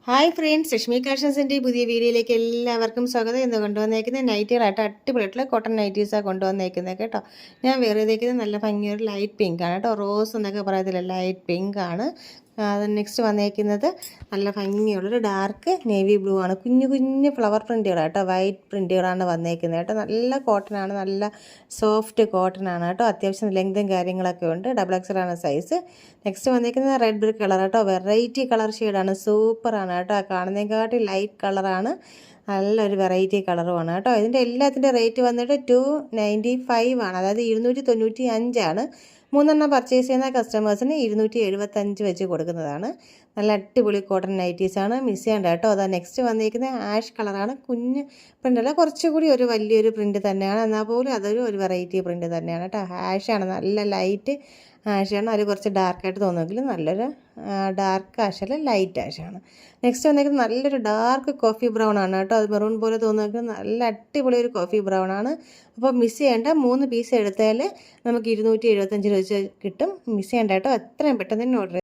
Hi friends, Lakshmi കളക്ഷൻസിൻ്റെ പുതിയ വീഡിയോയിലേക്ക് എല്ലാവർക്കും സ്വാഗതം. എന്ന് കൊണ്ടുവന്നേക്കുന്നത് നൈറ്റികളായിട്ട് അടിപൊളിയായിട്ടുള്ള കോട്ടൺ നൈറ്റീസാണ് കൊണ്ടുവന്നേക്കുന്നത് കേട്ടോ. ഞാൻ വേറെ ഇതേക്കുന്നത് നല്ല ഭംഗിയൊരു ലൈറ്റ് പിങ്ക് ആണ് കേട്ടോ. റോസ് എന്നൊക്കെ പറയത്തില്ല, ലൈറ്റ് പിങ്ക് ആണ്. അത് നെക്സ്റ്റ് വന്നേക്കുന്നത് നല്ല ഭംഗിയുള്ളൊരു ഡാർക്ക് നേവി ബ്ലൂ ആണ്. കുഞ്ഞു കുഞ്ഞു ഫ്ലവർ പ്രിൻറ്റുകളാണ് കേട്ടോ, വൈറ്റ് പ്രിൻറ്റുകളാണ് വന്നേക്കുന്നത് കേട്ടോ. നല്ല കോട്ടനാണ്, നല്ല സോഫ്റ്റ് കോട്ടനാണ് കേട്ടോ. അത്യാവശ്യം ലെങ്തും കാര്യങ്ങളൊക്കെ ഉണ്ട്. XXL ആണ് സൈസ്. നെക്സ്റ്റ് വന്നേക്കുന്നത് റെഡ് ബ്രിക്ക് കളർ കേട്ടോ. വെറൈറ്റി കളർ ഷെയ്ഡാണ്, സൂപ്പറാണ് കേട്ടോ. കാണുന്നതിനെക്കാട്ടി ലൈറ്റ് കളറാണ്, നല്ലൊരു വെറൈറ്റി കളറുമാണ് കേട്ടോ. ഇതിൻ്റെ എല്ലാത്തിൻ്റെ റേറ്റ് വന്നിട്ട് 295 ആണ്, അതായത് 295 ആണ്. 3 പർച്ചേസ് ചെയ്യുന്ന കസ്റ്റമേഴ്സിന് 275 വെച്ച് കൊടുക്കുന്നതാണ്. നല്ല അടിപൊളി കോട്ടൺ നൈറ്റീസാണ്, മിസ് ചെയ്യേണ്ട കേട്ടോ. അതാ നെക്സ്റ്റ് വന്നിരിക്കുന്നത് ആഷ് കളറാണ്. കുഞ്ഞ് പ്രിൻ്റല്ല, കുറച്ചുകൂടി ഒരു വലിയൊരു പ്രിൻ്റ് തന്നെയാണ്, എന്നാൽ പോലും ഒരു വെറൈറ്റി പ്രിൻ്റ് തന്നെയാണ് കേട്ടോ. ആഷാണ്, നല്ല ലൈറ്റ് ആഷാണ്. അത് കുറച്ച് ഡാർക്കായിട്ട് തോന്നുമെങ്കിലും നല്ലൊരു ഡാർക്ക് ആഷല്ല, ലൈറ്റ് ആഷാണ്. നെക്സ്റ്റ് വന്നേക്കുന്നത് നല്ലൊരു ഡാർക്ക് കോഫി ബ്രൗൺ ആണ് കേട്ടോ. അത് മെറൂൺ പോലെ തോന്നുമെങ്കിലും നല്ല അടിപൊളി ഒരു കോഫി ബ്രൗൺ ആണ്. അപ്പോൾ മിസ് ചെയ്യേണ്ട, 3 പീസ് എടുത്താൽ നമുക്ക് 275 രൂപ വെച്ച് കിട്ടും. മിസ് ചെയ്യേണ്ട കേട്ടോ, എത്രയും പെട്ടെന്ന് തന്നെ ഓർഡർ